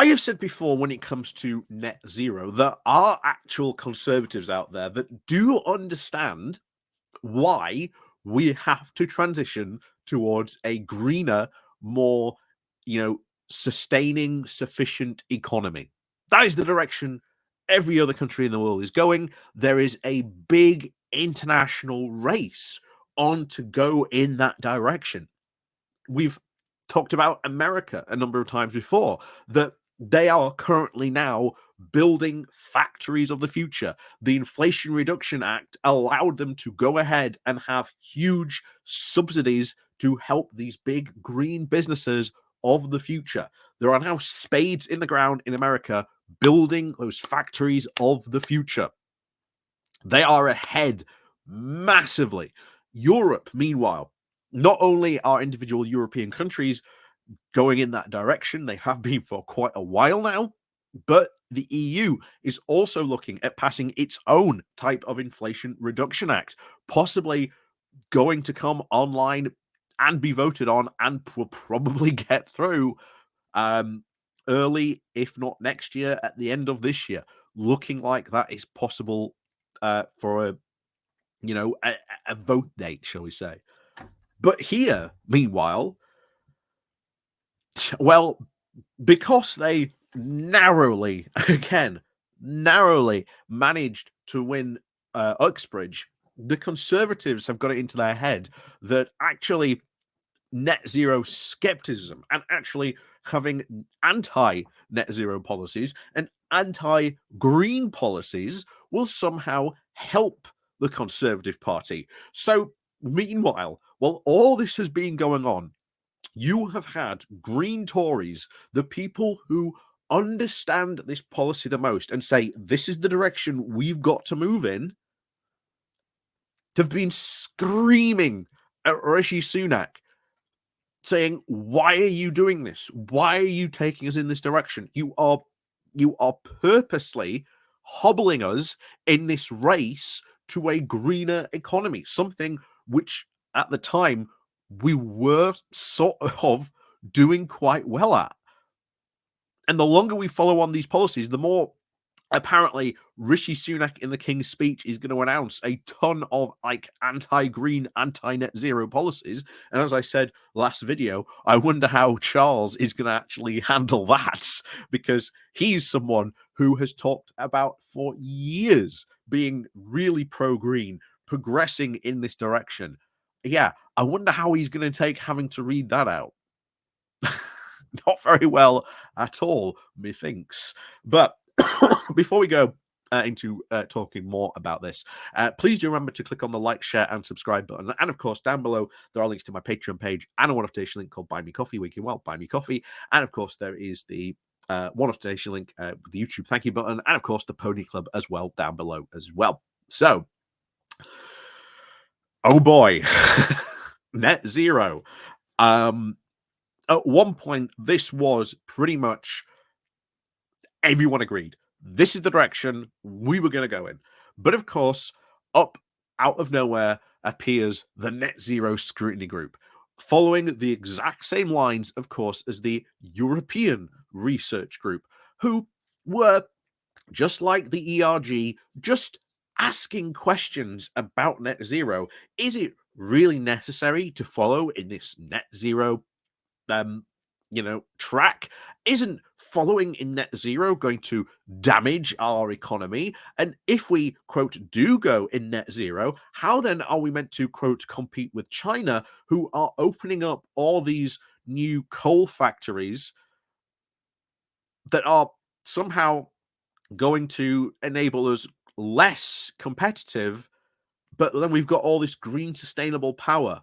I have said before, when it comes to net zero, there are actual conservatives out there that do understand why we have to transition towards a greener, more, sustaining, sufficient economy. That is the direction every other country in the world is going. There is a big international race on to go in that direction. We've talked about America a number of times before, that they are currently now building factories of the future. The Inflation Reduction Act allowed them to go ahead and have huge subsidies to help these big green businesses of the future. There are now spades in the ground in America building those factories of the future. They are ahead massively. Europe, meanwhile, not only are individual European countries going in that direction, they have been for quite a while now, but the EU is also looking at passing its own type of Inflation Reduction Act, possibly going to come online and be voted on and will probably get through early, if not next year, at the end of this year. Looking like that is possible for a vote date, shall we say. But here, meanwhile, well, because they narrowly managed to win Uxbridge, the Conservatives have got it into their head that actually net zero skepticism and actually having anti-net zero policies and anti-green policies will somehow help the Conservative Party. So meanwhile, while all this has been going on, you have had Green Tories, the people who understand this policy the most and say, this is the direction we've got to move in, have been screaming at Rishi Sunak, saying, why are you doing this? Why are you taking us in this direction? You are purposely hobbling us in this race to a greener economy, something which at the time we were sort of doing quite well at. And the longer we follow on these policies, the more apparently Rishi Sunak in the King's Speech is going to announce a ton of anti-green, anti-net zero policies. And as I said last video, I wonder how Charles is going to actually handle that, because he's someone who has talked about for years being really pro-green, progressing in this direction. Yeah, I wonder how he's going to take having to read that out. Not very well at all, methinks. But before we go into talking more about this, please do remember to click on the like, share, and subscribe button. And of course, down below, there are links to my Patreon page and a one-off donation link called Buy Me Coffee, where you can, buy me coffee. And of course, there is the one-off donation link with the YouTube thank you button. And of course, the Pony Club as well, down below as well. So, oh boy, net zero. At one point, this was pretty much everyone agreed. This is the direction we were going to go in. But of course, out of nowhere appears the Net Zero Scrutiny Group, following the exact same lines, of course, as the European Research Group, who were, just like the ERG, just asking questions about net zero. Is it really necessary to follow in this net zero track? Isn't following in net zero going to damage our economy? And if we, quote, do go in net zero, how then are we meant to, quote, compete with China, who are opening up all these new coal factories that are somehow going to enable us less competitive, but then we've got all this green sustainable power?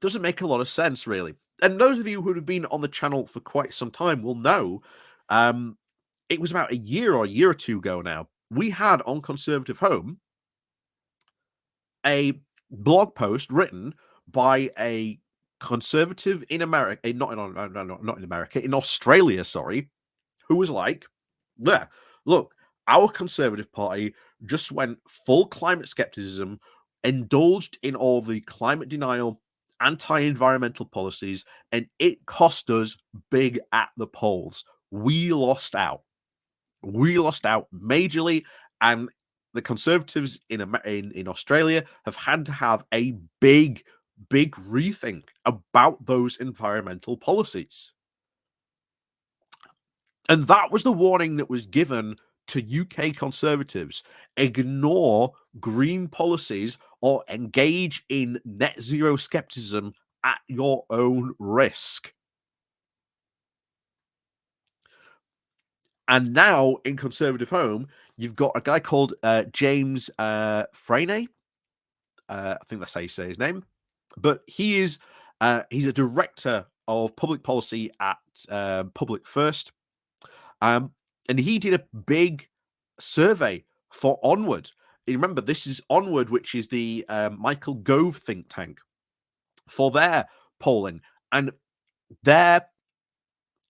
Doesn't make a lot of sense, really. And those of you who have been on the channel for quite some time will know it was about a year or two ago now, we had on Conservative Home a blog post written by a conservative in America, not in America, in Australia, sorry, who was like, yeah, look, our Conservative Party just went full climate skepticism, indulged in all the climate denial anti-environmental policies, and it cost us big at the polls. We lost out. We lost out majorly, and the Conservatives in Australia have had to have a big rethink about those environmental policies. And that was the warning that was given to UK Conservatives. Ignore green policies or engage in net zero skepticism at your own risk. And now in Conservative Home, you've got a guy called James Freyne. I think that's how you say his name. But he's a director of public policy at Public First. And he did a big survey for Onward. You remember, this is Onward, which is the Michael Gove think tank, for their polling. And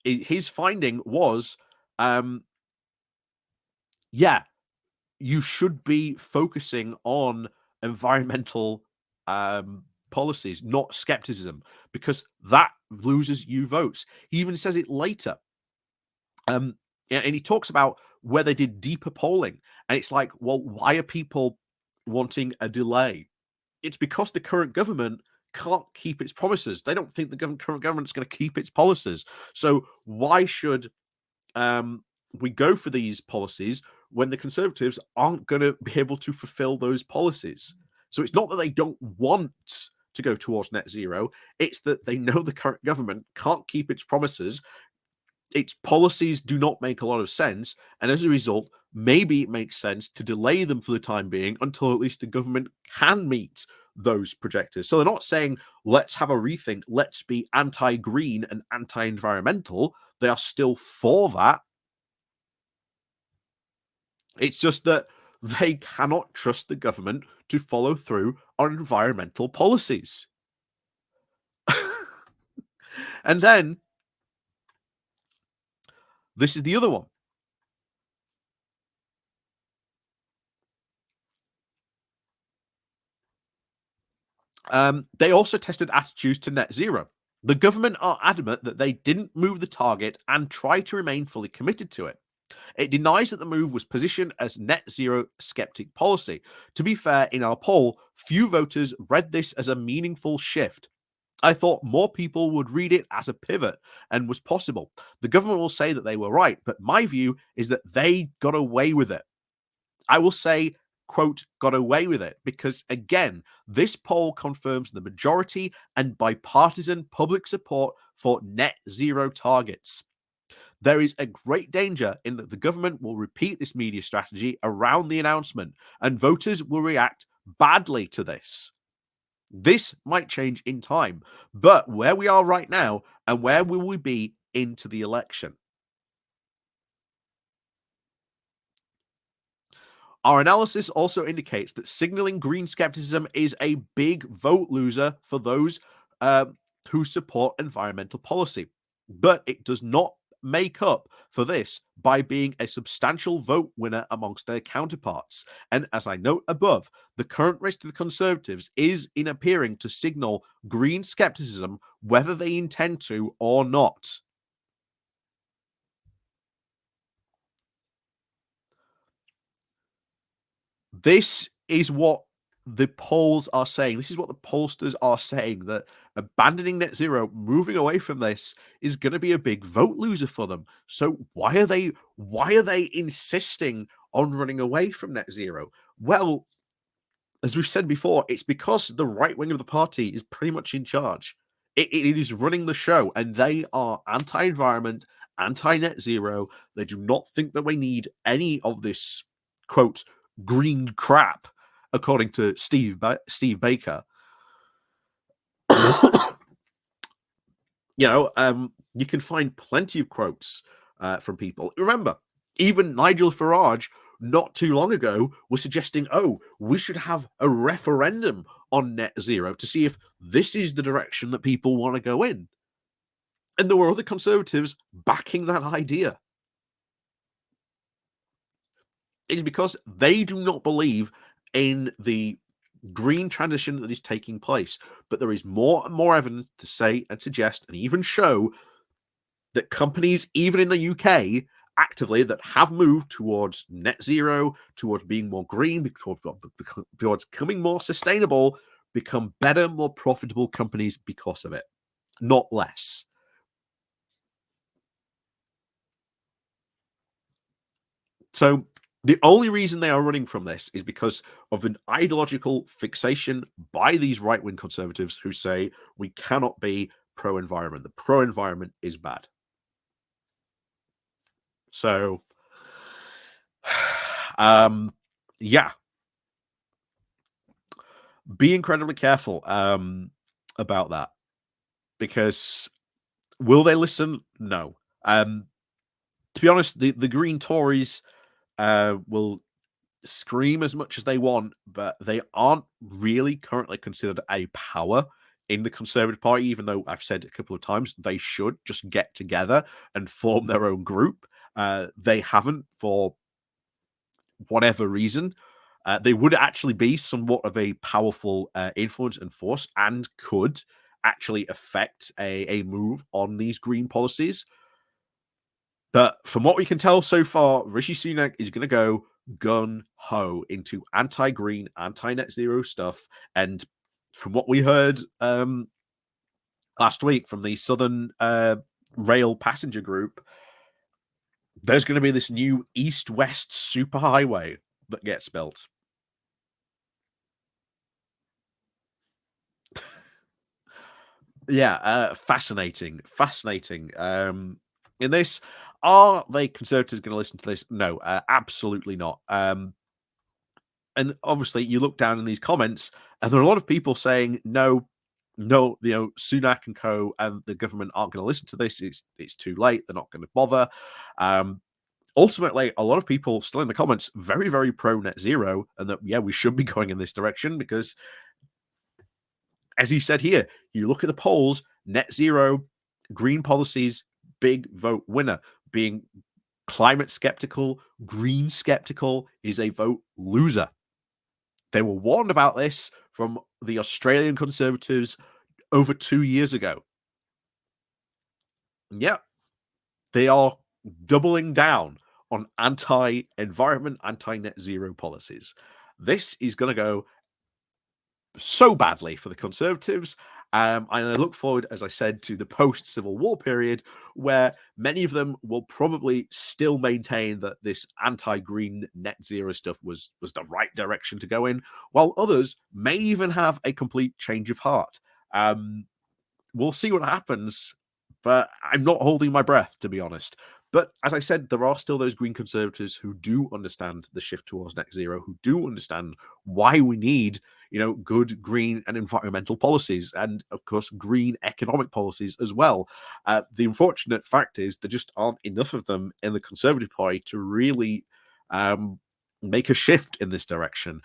his finding was, yeah, you should be focusing on environmental policies, not skepticism, because that loses you votes. He even says it later. And he talks about where they did deeper polling. And it's like, well, why are people wanting a delay? It's because the current government can't keep its promises. They don't think the current government's going to keep its policies. So why should we go for these policies when the Conservatives aren't going to be able to fulfill those policies? So it's not that they don't want to go towards net zero. It's that they know the current government can't keep its promises. Its policies do not make a lot of sense. And as a result, maybe it makes sense to delay them for the time being until at least the government can meet those projectors. So they're not saying, let's have a rethink, let's be anti-green and anti-environmental. They are still for that. It's just that they cannot trust the government to follow through on environmental policies. And then this is the other one. They also tested attitudes to net zero. The government are adamant that they didn't move the target and try to remain fully committed to it. It denies that the move was positioned as net zero skeptic policy. To be fair, in our poll, few voters read this as a meaningful shift. I thought more people would read it as a pivot and was possible. The government will say that they were right, but my view is that they got away with it. I will say, quote, got away with it, because again, this poll confirms the majority and bipartisan public support for net zero targets. There is a great danger in that the government will repeat this media strategy around the announcement, and voters will react badly to this. This might change in time, but where we are right now and where will we be into the election? Our analysis also indicates that signaling green skepticism is a big vote loser for those who support environmental policy, but it does not make up for this by being a substantial vote winner amongst their counterparts. And as I note above, the current risk to the Conservatives is in appearing to signal green skepticism, whether they intend to or not. This is what the polls are saying. This is what the pollsters are saying, that abandoning net zero, moving away from this, is going to be a big vote loser for them. So why are they insisting on running away from net zero? Well, as we've said before, it's because the right wing of the party is pretty much in charge. It is running the show, and they are anti-environment, anti-net zero. They do not think that we need any of this, quote, green crap, according to Steve Baker. You can find plenty of quotes from people. Remember, even Nigel Farage not too long ago was suggesting, oh, we should have a referendum on net zero to see if this is the direction that people want to go in. And there were other Conservatives backing that idea. It is because they do not believe in the green transition that is taking place. But there is more and more evidence to say and suggest and even show that companies, even in the UK, actively that have moved towards net zero, towards being more green, towards becoming more sustainable, become better, more profitable companies because of it, not less. So the only reason they are running from this is because of an ideological fixation by these right wing conservatives who say we cannot be pro environment. The pro environment is bad. So, um, yeah, be incredibly careful about that because will they listen? No. To be honest, the Green Tories will scream as much as they want, but they aren't really currently considered a power in the Conservative Party, even though I've said a couple of times they should just get together and form their own group. They haven't for whatever reason. They would actually be somewhat of a powerful influence and force and could actually affect a move on these green policies. But from what we can tell so far, Rishi Sunak is going to go gun ho into anti green, anti net zero stuff. And from what we heard last week from the Southern Rail Passenger Group, there's going to be this new east west superhighway that gets built. Yeah, fascinating, fascinating. In this, are they conservatives going to listen to this? No, absolutely not. And obviously, you look down in these comments, and there are a lot of people saying, "No, no, Sunak and co. and the government aren't going to listen to this. It's too late. They're not going to bother." Um, Ultimately, a lot of people still in the comments very, very pro net zero, and that yeah, we should be going in this direction because as he said here, you look at the polls, net zero, green policies, big vote winner. Being climate skeptical, green skeptical is a vote loser. They were warned about this from the Australian Conservatives over 2 years ago. Yeah, they are doubling down on anti environment, anti net zero policies. This is going to go so badly for the Conservatives. And I look forward, as I said, to the post Civil War period, where many of them will probably still maintain that this anti-green net zero stuff was the right direction to go in, while others may even have a complete change of heart. Um, we'll see what happens, but I'm not holding my breath, to be honest. But as I said, there are still those green conservatives who do understand the shift towards net zero, who do understand why we need, good green and environmental policies, and of course, green economic policies as well. The unfortunate fact is there just aren't enough of them in the Conservative Party to really um, make a shift in this direction,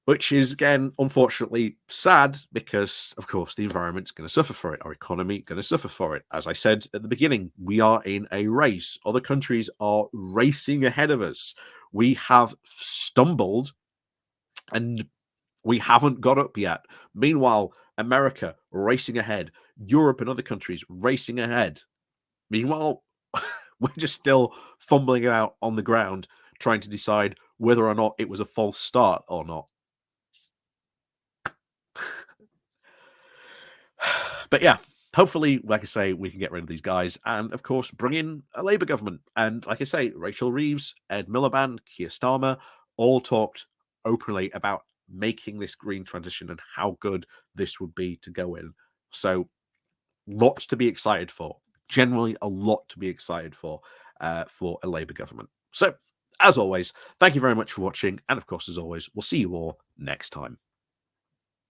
which is again unfortunately sad because of course the environment's going to suffer for it, our economy going to suffer for it. As I said at the beginning, we are in a race. Other countries are racing ahead of us. We have stumbled and we haven't got up yet. Meanwhile, America racing ahead, Europe and other countries racing ahead. Meanwhile, we're just still fumbling out on the ground trying to decide whether or not it was a false start or not. But yeah, hopefully, like I say, we can get rid of these guys and, of course, bring in a Labour government. And like I say, Rachel Reeves, Ed Miliband, Keir Starmer all talked openly about making this green transition and how good this would be to go in. So, lots to be excited for. Generally, a lot to be excited for a Labour government. So, as always, thank you very much for watching. And of course, as always, we'll see you all next time.